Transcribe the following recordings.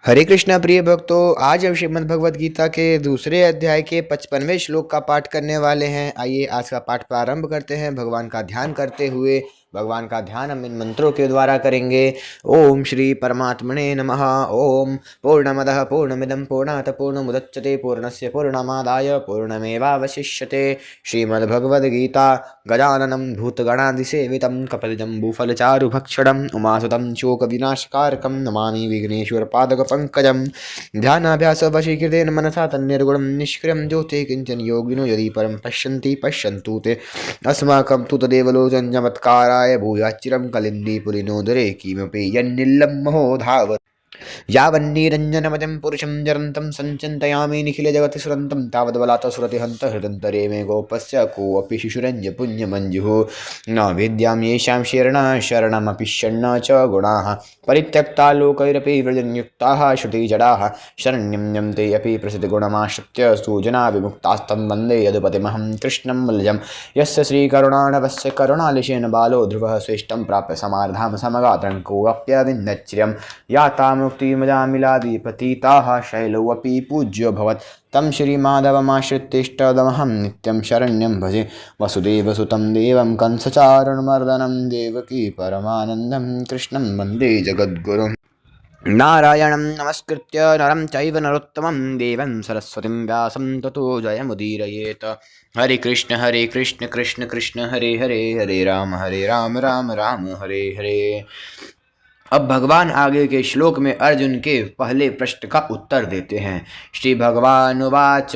हरे कृष्णा प्रिय भक्तों, आज हम श्रीमद् भगवद गीता के दूसरे अध्याय के 55वें श्लोक का पाठ करने वाले हैं। आइए आज का पाठ प्रारंभ करते हैं। भगवान का ध्यान करते हुए भगवान का ध्यान हम इन मंत्रों के द्वारा करेंगे। ओम श्री परमात्मने नमः। ओम पूर्णमदः पूर्णमिदं पूर्णात् पूर्णमुदच्यते पूर्णस्य पूर्णमादाय पूर्णमेवावशिष्यते। श्रीमद्भगवद्गीता गजाननं भूतगणादिसेवितं कपिलजम्बूफलचारुभक्षणम् उमासुतं शोकविनाशकारकं नमामि विघ्नेश्वरपादकपङ्कजं। ध्यानाभ्यासवशीकृतेन मनसा तन्निर्गुणं निष्क्रियं ज्योतिः किञ्चन योगिनो यदि परं पश्यन्ति पश्यन्तु ते। अस्माकं तु तदेव लोचनचमत्काराय भूयाच्चिरं कलिन्दीपुलिनोदरे किमपि यन्निल्लं महो धावत्। यावन्निरञ्जनमजं पुरुषं जरन्तं सञ्चिन्तयामि निखिलजगत्सुरन्तं तावद्बलात् सुरतिहन्त हृदन्तरे मे गोपस्य कोऽपि शिशुरञ्ज पुण्यमञ्जुः। न विद्यां येषां शरणमपि षण्ण च गुणाः परित्यक्ता लोकैरपि वृजन्युक्ताः श्रुतिजडाः शरण्यं यन्ते अपि प्रसिद्धगुणमाश्रित्य सुजना विमुक्तास्तं वन्दे यदुपतिमहं कृष्णं मलजं। यस्य श्रीकरुणाणवस्य करुणालिशेन बालो ध्रुवः स्वेष्टं प्राप्य समार्धाम समगात्रङ्कोऽप्यविन्दच्र्यं याता मुक्तिमजामिलादिपतिताः शैलोऽपि पूज्योऽभवत्। तं श्रीमाधवमाश्रित्यष्टदमहं नित्यं शरण्यं भजे। वसुदेवसुतं देवं कंसचारुणमर्दनं देवकी परमानन्दं कृष्णं वन्दे जगद्गुरुम्। नारायणं नमस्कृत्य नरं चैव नरोत्तमं देवं सरस्वतीं व्यासं ततो जयमुदीरयेत्। हरे कृष्ण कृष्ण कृष्ण हरे हरे, हरे राम राम राम हरे हरे। अब भगवान आगे के श्लोक में अर्जुन के पहले प्रश्न का उत्तर देते हैं। श्री भगवान उवाच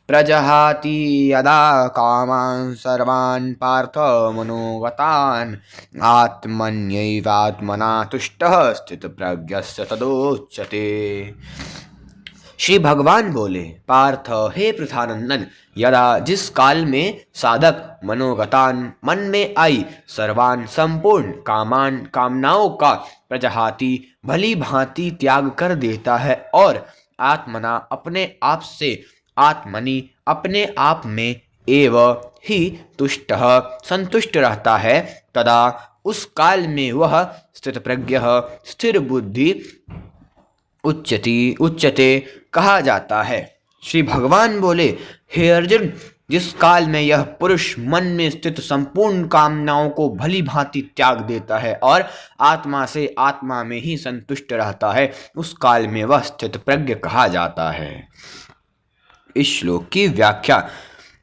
प्रजहाति यदा कामान् सर्वान् पार्थ मनोगतान् आत्मन्यैवात्मना तुष्टः स्थितप्रज्ञस्य तदोच्यते। श्री भगवान बोले, पार्थ हे पृथानंदन, यदा जिस काल में साधक मनोगतान मन में आई सर्वान संपूर्ण कामान कामनाओं का प्रजहाति भली भांति त्याग कर देता है और आत्मना अपने आप से आत्मनि अपने आप में एव ही तुष्ट संतुष्ट रहता है, तदा उस काल में वह स्थितप्रज्ञ स्थिर बुद्धि उच्यते कहा जाता है। श्री भगवान बोले, हे अर्जुन, जिस काल में यह पुरुष मन में स्थित संपूर्ण कामनाओं को भली भांति त्याग देता है और आत्मा से आत्मा में ही संतुष्ट रहता है, उस काल में वह स्थित प्रज्ञ कहा जाता है। इस श्लोक की व्याख्या।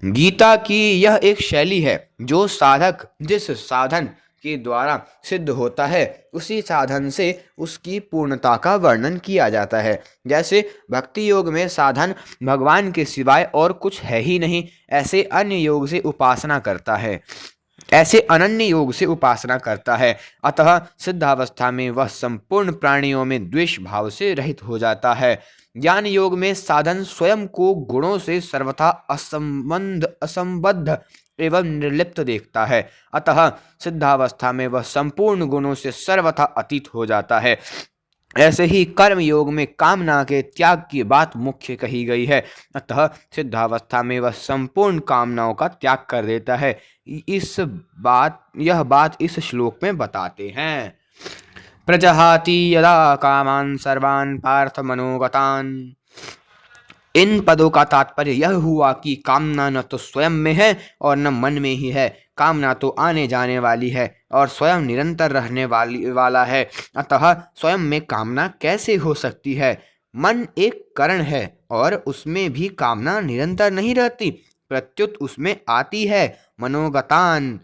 गीता की यह एक शैली है जो साधक जिस साधन के द्वारा सिद्ध होता है उसी साधन से उसकी पूर्णता का वर्णन किया जाता है। जैसे भक्ति योग में साधन भगवान के सिवाय और कुछ है ही नहीं, ऐसे अन्य योग से उपासना करता है, ऐसे अनन्य योग से उपासना करता है। अतः सिद्धावस्था में वह संपूर्ण प्राणियों में द्वेष भाव से रहित हो जाता है। ज्ञान योग में साधन स्वयं को गुणों से सर्वथा असंबद्ध एवं निर्लिप्त देखता है। अतः सिद्धावस्था में वह संपूर्ण गुणों से सर्वथा अतीत हो जाता है। ऐसे ही कर्म योग में कामना के त्याग की बात मुख्य कही गई है। अतः सिद्धावस्था में वह संपूर्ण कामनाओं का त्याग कर देता है। यह बात इस श्लोक में बताते हैं। प्रजहाति यदा कामान् सर्वान् पार्थ मनोगतान्। इन पदों का तात्पर्य यह हुआ कि कामना न तो स्वयं में है और न मन में ही है। कामना तो आने जाने वाली है और स्वयं निरंतर रहने वाला है। अतः स्वयं में कामना कैसे हो सकती है? मन एक कारण है और उसमें भी कामना निरंतर नहीं रहती, प्रत्युत उसमें आती है। मनोगतान,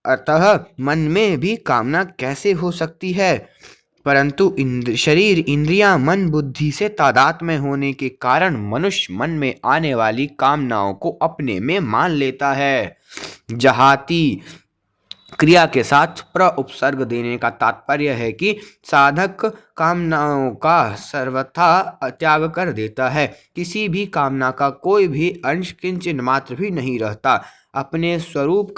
अतः मन में भी कामना कैसे हो सकती है? परंतु शरीर इंद्रियां मन बुद्धि से तादात्म्य में होने के कारण मनुष्य मन में आने वाली कामनाओं को अपने में मान लेता है। जहाती क्रिया के साथ प्र उपसर्ग देने का तात्पर्य है कि साधक कामनाओं का सर्वथा त्याग कर देता है। किसी भी कामना का कोई भी अंश किंचित मात्र भी नहीं रहता। अपने स्वरूप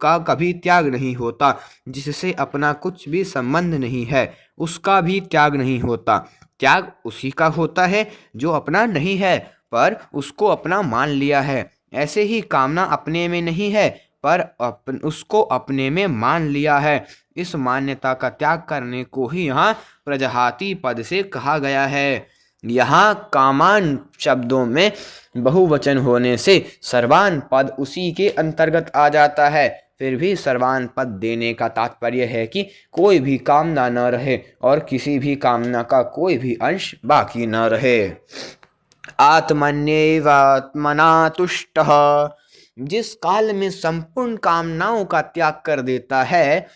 का कभी त्याग नहीं होता। जिससे अपना कुछ भी संबंध नहीं है उसका भी त्याग नहीं होता। त्याग उसी का होता है जो अपना नहीं है पर उसको अपना मान लिया है। ऐसे ही कामना अपने में नहीं है पर उसको अपने में मान लिया है। इस मान्यता का त्याग करने को ही यहाँ प्रजहाति पद से कहा गया है। यहाँ कामान शब्दों में बहुवचन होने से सर्वान पद उसी के अंतर्गत आ जाता है। फिर भी सर्वान पद देने का तात्पर्य है कि कोई भी कामना न रहे और किसी भी कामना का कोई भी अंश बाकी न रहे। आत्मन्येवात्मना तुष्टः, जिस काल में संपूर्ण कामनाओं का त्याग कर देता है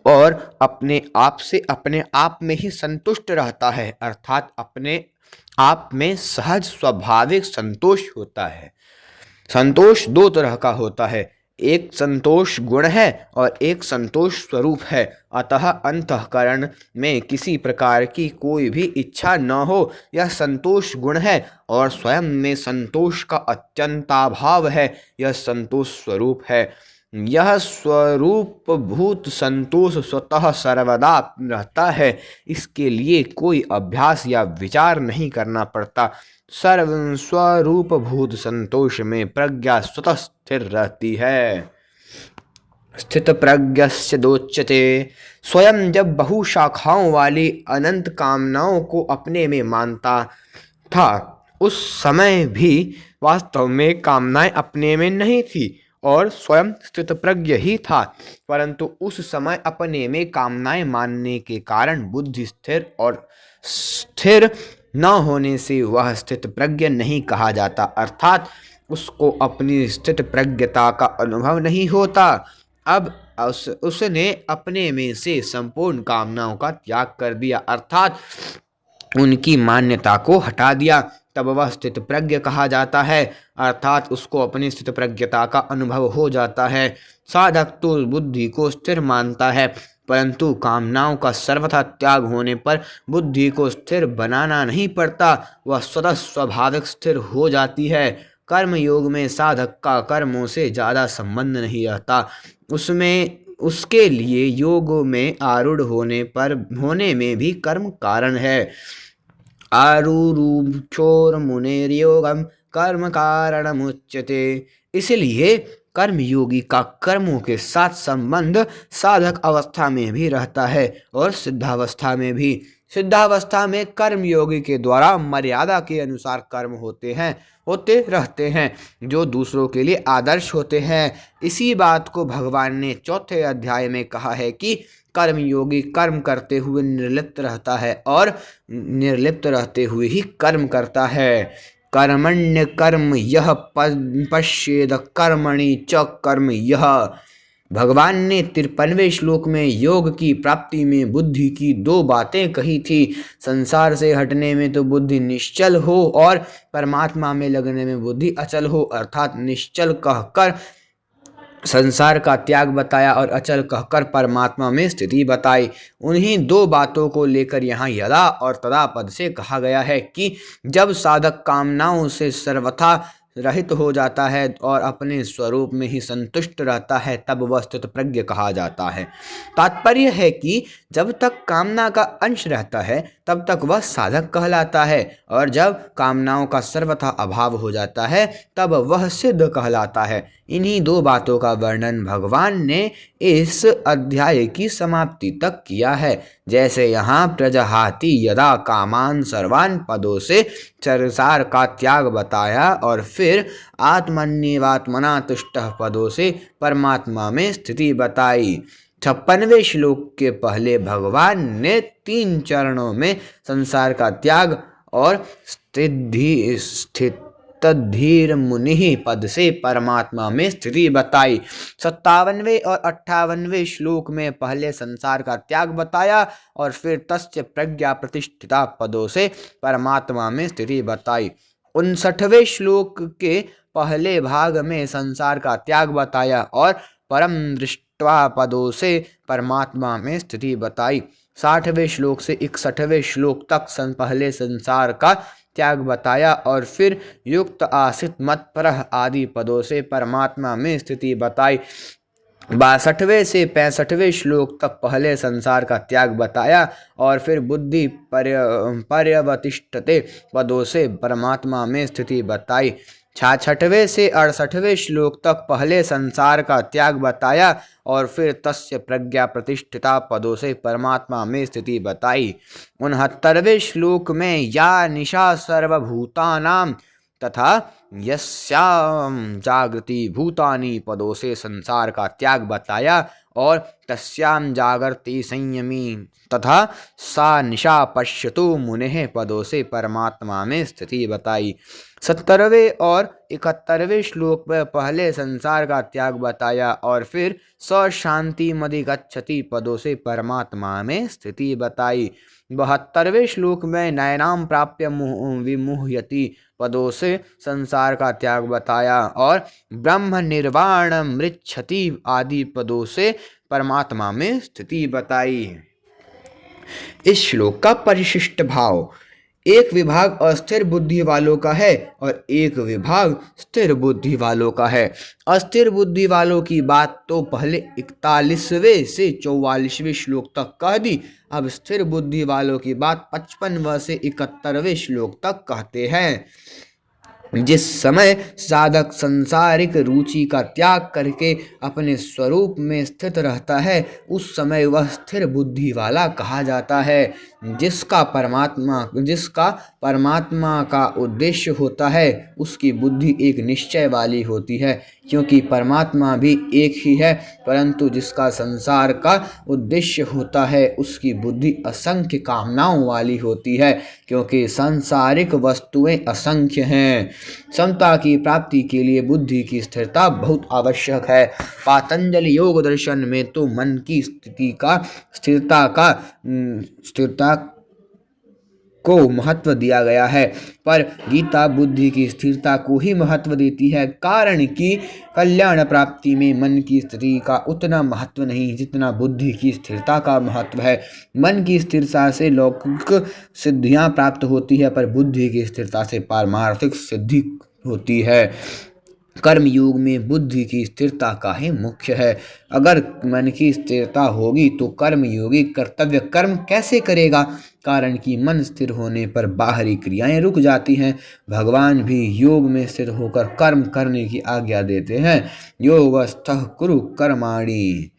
और अपने आप से अपने आप में ही संतुष्ट रहता है, अर्थात अपने आप में सहज स्वाभाविक संतोष होता है। संतोष दो तरह का होता है, एक संतोष गुण है और एक संतोष स्वरूप है। अतः अंतःकरण में किसी प्रकार की कोई भी इच्छा न हो, यह संतोष गुण है, और स्वयं में संतोष का अत्यंताभाव है, यह संतोष स्वरूप है। यह स्वरूप भूत संतोष स्वतः सर्वदा रहता है, इसके लिए कोई अभ्यास या विचार नहीं करना पड़ता। स्वरूप भूत संतोष में प्रज्ञा स्वतः स्थिर रहती है। स्थित प्रज्ञस्य दोच्यते, स्वयं जब बहु शाखाओं वाली अनंत कामनाओं को अपने में मानता था, उस समय भी वास्तव में कामनाएं अपने में नहीं थी और स्वयं स्थित प्रज्ञ ही था, परंतु उस समय अपने में कामनाएं मानने के कारण बुद्धि स्थिर न होने से वह स्थित प्रज्ञ नहीं कहा जाता, अर्थात उसको अपनी स्थित प्रज्ञता का अनुभव नहीं होता। अब उसने अपने में से संपूर्ण कामनाओं का त्याग कर दिया, अर्थात उनकी मान्यता को हटा दिया, तब वह स्थित प्रज्ञ कहा जाता है, अर्थात उसको अपनी स्थित प्रज्ञता का अनुभव हो जाता है। साधक तो बुद्धि को स्थिर मानता है, परंतु कामनाओं का सर्वथा त्याग होने पर बुद्धि को स्थिर बनाना नहीं पड़ता, वह स्वतः स्वाभाविक स्थिर हो जाती है। कर्म योग में साधक का कर्मों से ज़्यादा संबंध नहीं रहता, उसके लिए योग में आरूढ़ होने में भी कर्म कारण है। आरूढ़ोर मुनेर्योगम कर्म कारणमुच्यते, इसलिए कर्मयोगी का कर्मों के साथ संबंध साधक अवस्था में भी रहता है और सिद्धावस्था में भी। सिद्धावस्था में कर्मयोगी के द्वारा मर्यादा के अनुसार कर्म होते रहते हैं, जो दूसरों के लिए आदर्श होते हैं। इसी बात को भगवान ने चौथे अध्याय में कहा है कि कर्मयोगी कर्म करते हुए निर्लिप्त रहता है और निर्लिप्त रहते हुए ही कर्म करता है। कर्मण्य कर्म यह पश्येद कर्मणि च कर्म यह, भगवान ने 53वें श्लोक में योग की प्राप्ति में बुद्धि की दो बातें कही थी। संसार से हटने में तो बुद्धि निश्चल हो और परमात्मा में लगने में बुद्धि अचल हो, अर्थात निश्चल कहकर संसार का त्याग बताया और अचल कहकर परमात्मा में स्थिति बताई। उन्हीं दो बातों को लेकर यहाँ यदा और तदा पद से कहा गया है कि जब साधक कामनाओं से सर्वथा रहित हो जाता है और अपने स्वरूप में ही संतुष्ट रहता है, तब वह स्थित प्रज्ञ कहा जाता है। तात्पर्य है कि जब तक कामना का अंश रहता है तब तक वह साधक कहलाता है, और जब कामनाओं का सर्वथा अभाव हो जाता है तब वह सिद्ध कहलाता है। इन्हीं दो बातों का वर्णन भगवान ने इस अध्याय की समाप्ति तक किया है। जैसे यहाँ प्रजहाति यदा कामान सर्वान पदों से संसार का त्याग बताया और फिर आत्मन्येवात्मना तुष्टः पदों से परमात्मा में स्थिति बताई। 56वें श्लोक के पहले भगवान ने 3 चरणों में संसार का त्याग और तद्धीर मुनि पद से परमात्मा में स्थिति बताई। 57वें और 58वें श्लोक में पहले संसार का त्याग बताया और फिर तस्य प्रज्ञा प्रतिष्ठिता पदों से परमात्मा में स्थिति बताई। 59वें श्लोक के पहले भाग में संसार का त्याग बताया और परम दृष्टवा पदों से परमात्मा में स्थिति बताई। 60वें श्लोक से 61वें श्लोक तक पहले संसार का त्याग बताया और फिर युक्त आसित मत्परः आदि पदों से परमात्मा में स्थिति बताई। 62वें से 65वें श्लोक तक पहले संसार का त्याग बताया और फिर बुद्धि पर्यवतिष्ठते पदों से परमात्मा में स्थिति बताई। 66वें से 68वें श्लोक तक पहले संसार का त्याग बताया और फिर तस्य प्रज्ञा प्रतिष्ठिता पदों से परमात्मा में स्थिति बताई। 69वें श्लोक में या निशा सर्वभूतानां तथा यस्याम जागृति भूतानि पदों से संसार का त्याग बताया और तस्याम जागृति संयमी तथा सा निशा पश्यतु मुनेः पदों से परमात्मा में स्थिति बताई। 70वें और 71वें श्लोक में पहले संसार का त्याग बताया और फिर स शांति मधिगच्छति पदों से परमात्मा में स्थिति बताई। 72वें श्लोक में नयनाम प्राप्य विमुह्यति पदों से संसार का त्याग बताया और ब्रह्म निर्वाण मृच्छति आदि पदों से परमात्मा में स्थिति बताई। इस श्लोक का परिशिष्ट भाव, एक विभाग अस्थिर बुद्धि वालों का है और एक विभाग स्थिर बुद्धि वालों का है। अस्थिर बुद्धि वालों की बात तो पहले 41वें से 44वें श्लोक तक कह दी। अब स्थिर बुद्धि वालों की बात 55वें से 71वें श्लोक तक कहते हैं। जिस समय साधक सांसारिक रुचि का त्याग करके अपने स्वरूप में स्थित रहता है उस समय वह स्थिर बुद्धि वाला कहा जाता है। जिसका परमात्मा का उद्देश्य होता है उसकी बुद्धि एक निश्चय वाली होती है, क्योंकि परमात्मा भी एक ही है, परंतु जिसका संसार का उद्देश्य होता है उसकी बुद्धि असंख्य कामनाओं वाली होती है, क्योंकि सांसारिक वस्तुएं असंख्य हैं। समता की प्राप्ति के लिए बुद्धि की स्थिरता बहुत आवश्यक है। पातंजलि योग दर्शन में तो मन की स्थिरता को महत्व दिया गया है, पर गीता बुद्धि की स्थिरता को ही महत्व देती है, कारण कि कल्याण प्राप्ति में मन की स्थिति का उतना महत्व नहीं जितना बुद्धि की स्थिरता का महत्व है। मन की स्थिरता से लौकिक सिद्धियां प्राप्त होती है, पर बुद्धि की स्थिरता से पारमार्थिक सिद्धि होती है। कर्म योग में बुद्धि की स्थिरता का ही मुख्य है। अगर मन की स्थिरता होगी तो कर्म योगी कर्तव्य कर्म कैसे करेगा, कारण कि मन स्थिर होने पर बाहरी क्रियाएं रुक जाती हैं। भगवान भी योग में स्थिर होकर कर्म करने की आज्ञा देते हैं। योगस्थः कुरु कर्माणि।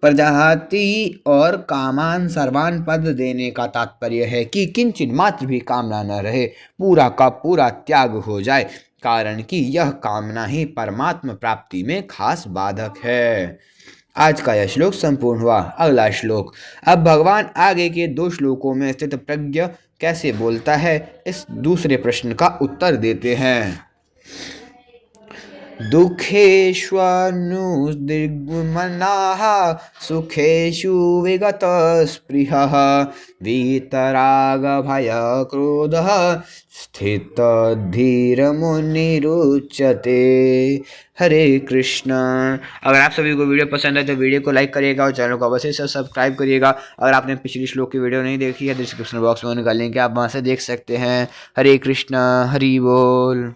प्रजाति और कामान सर्वान पद देने का तात्पर्य है कि किंचित मात्र भी कामना न रहे, पूरा का पूरा त्याग हो जाए, कारण कि यह कामना ही परमात्मा प्राप्ति में खास बाधक है। आज का यह श्लोक संपूर्ण हुआ। अगला श्लोक। अब भगवान आगे के 2 श्लोकों में स्थित प्रज्ञ कैसे बोलता है, इस दूसरे प्रश्न का उत्तर देते हैं। दुःखेष्वनुद्विग्नमनाः सुखेषु विगतस्पृहः वीतरागभयक्रोधः स्थितधीरमुनिरुच्यते। हरे कृष्ण। अगर आप सभी को वीडियो पसंद है तो वीडियो को लाइक करिएगा और चैनल को अवश्य से सब्सक्राइब करिएगा। अगर आपने पिछली श्लोक की वीडियो नहीं देखी है डिस्क्रिप्शन बॉक्स में उनका लिंक है, आप वहाँ से देख सकते हैं। हरे कृष्ण। हरि बोल।